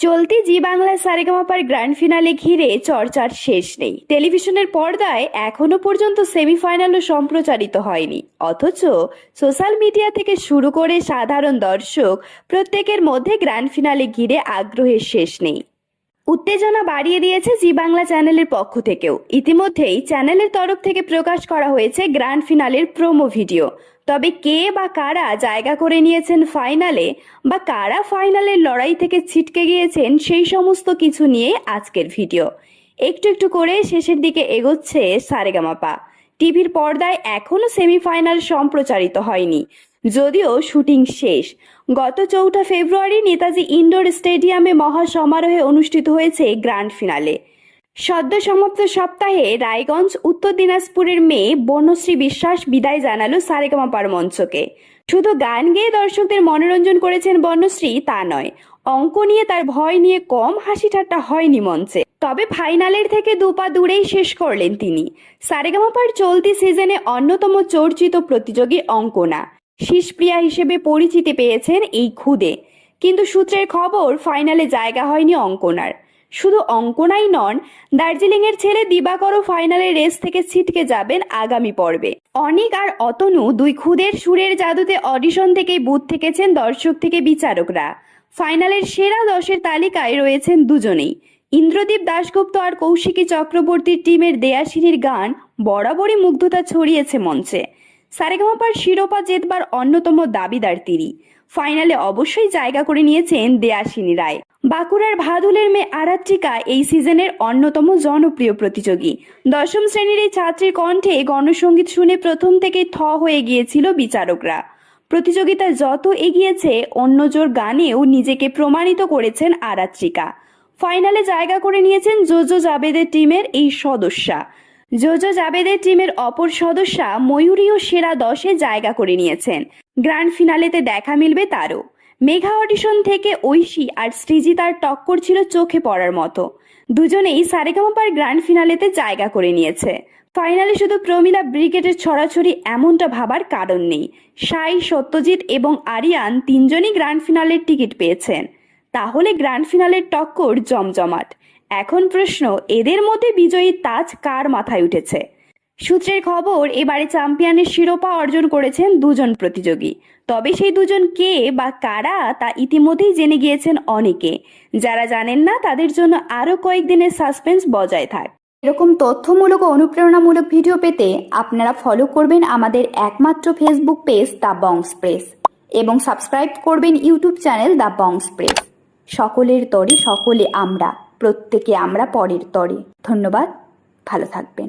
চলতি জি Bangla সারেগামাপার grand finale ঘিরে চর্চার শেষ নেই। টেলিভিশনের পর্দায় এখনো পর্যন্ত সেমিফাইনালও সম্প্রচারিত হয়নি, অথচ সোশ্যাল মিডিয়া থেকে শুরু করে সাধারণ দর্শক প্রত্যেকের মধ্যে গ্র্যান্ড ফিনালে ঘিরে আগ্রহের শেষ নেই। উত্তেজনা বাড়িয়ে দিয়েছে জি বাংলা চ্যানেলের পক্ষ থেকেও। ইতিমধ্যেই চ্যানেলের তরফ থেকে প্রকাশ করা হয়েছে গ্র্যান্ড ফিনালের প্রোমো ভিডিও। তবে কে বা কারা জায়গা করে নিয়েছেন ফাইনালে, বা কারা ফাইনালের লড়াই থেকে ছিটকে গিয়েছেন, সেই সমস্ত কিছু নিয়ে আজকের ভিডিও। একটু একটু করে শেষের দিকে এগোচ্ছে সারেগামাপা। টিভির পর্দায় এখনো সেমিফাইনাল সম্প্রচারিত হয়নি, যদিও শুটিং শেষ। গত 4 ফেব্রুয়ারি নেতাজি ইনডোর স্টেডিয়ামে মহা সমারোহে অনুষ্ঠিত হয়েছে গ্র্যান্ড ফিনালে। সদ্য সমাপ্ত সপ্তাহে রায়গঞ্জ উত্তর দিনাজপুরের মেয়ে বনশ্রী বিশ্বাস বিদায় জানালো সারেগামাপার মঞ্চকে। শুধু গান গেয়ে দর্শকদের মনোরঞ্জন করেছেন বনশ্রী তা নয়, অঙ্ক নিয়ে তার ভয় নিয়ে কম হাসি ঠাট্টা হয়নি মঞ্চে। তবে ফাইনালের থেকে দুপা দূরেই শেষ করলেন তিনি। সারেগামাপার চলতি সিজনে অন্যতম চর্চিত প্রতিযোগী অঙ্কনা শীষপ্রিয়া হিসেবে পরিচিতি পেয়েছেন এই খুদে। কিন্তু সূত্রের খবর, ফাইনালে জায়গা হয়নি অঙ্কনার। শুধু অঙ্কনাই নন, দার্জিলিংয়ের ছেলে দিবাকরও ফাইনালের রেস থেকে ছিটকে যাবেন আগামী পর্বে। অনিক আর অতনু দুই খুদের সুরের জাদুতে অডিশন থেকেই বুথ থেকেছেন দর্শক থেকে বিচারকরা। ফাইনালের সেরা 10-এর তালিকায় রয়েছেন দুজনেই। ইন্দ্রদীপ দাশগুপ্ত আর কৌশিকী চক্রবর্তীর টিমের দেয়াশিনীর গান বরাবরই মুগ্ধতা ছড়িয়েছে মঞ্চে। সারেগামাপার শিরোপা জেতবার অন্যতম দাবিদার তিনি। ফাইনালে অবশ্যই জায়গা করে নিয়েছেন দেয়াশিনী রায়। বাঁকুড়ার ভাদুলের মেয়ে আরাত্রিকা এই সিজনের অন্যতম জনপ্রিয় প্রতিযোগী। 10ম শ্রেণীর এই ছাত্রীর কণ্ঠে গণসঙ্গীত শুনে প্রথম থেকেই থ হয়ে গিয়েছিল বিচারকরা। প্রতিযোগিতা যত এগিয়েছে, অন্যজোর গানেও নিজেকে প্রমাণিত করেছেন আরাত্রিকা। ফাইনালে জায়গা করে নিয়েছেন জোজো জাবেদের টিমের এই সদস্যা। জোজো জাবেদের টিমের অপর সদস্যা ময়ূরীও সেরা 10-এ জায়গা করে নিয়েছেন। গ্র্যান্ড ফিনালেতে দেখা মিলবে তারও। মেঘা অডিশন থেকে ঐশী আর সৃজিতার টক্কর ছিল চোখে পড়ার মতো। দুজনেই সারেগামাপার গ্র্যান্ড ফিনালেতে জায়গা করে নিয়েছে। ফাইনালে শুধু প্রমিলা ব্রিগেডের ছড়াছড়ি এমনটা ভাবার কারণ নেই। সাই, সত্যজিৎ এবং আরিয়ান তিনজনই গ্র্যান্ড ফিনালের টিকিট পেয়েছেন। তাহলে গ্র্যান্ড ফিনালের টক্কর জমজমাট। এখন প্রশ্ন, এদের মধ্যে বিজয়ীর তাজ কার মাথায় উঠেছে? সূত্রের খবর, এবারে চ্যাম্পিয়নের শিরোপা অর্জন করেছেন দুজন প্রতিযোগী। তবে সেই দুজন কে বা কারা তা ইতিমধ্যেই জেনে গিয়েছেন অনেকে। যারা জানেন না, তাদের জন্য আরও কয়েকদিনের সাসপেন্স বজায় থাক। এরকম তথ্যমূলক ও অনুপ্রেরণামূলক ভিডিও পেতে আপনারা ফলো করবেন আমাদের একমাত্র ফেসবুক পেজ দ্য বংস প্রেস, এবং সাবস্ক্রাইব করবেন ইউটিউব চ্যানেল দ্য বংস প্রেস। সকলের তরে সকলে আমরা, প্রত্যেকে আমরা পরের তরে। ধন্যবাদ, ভালো থাকবেন।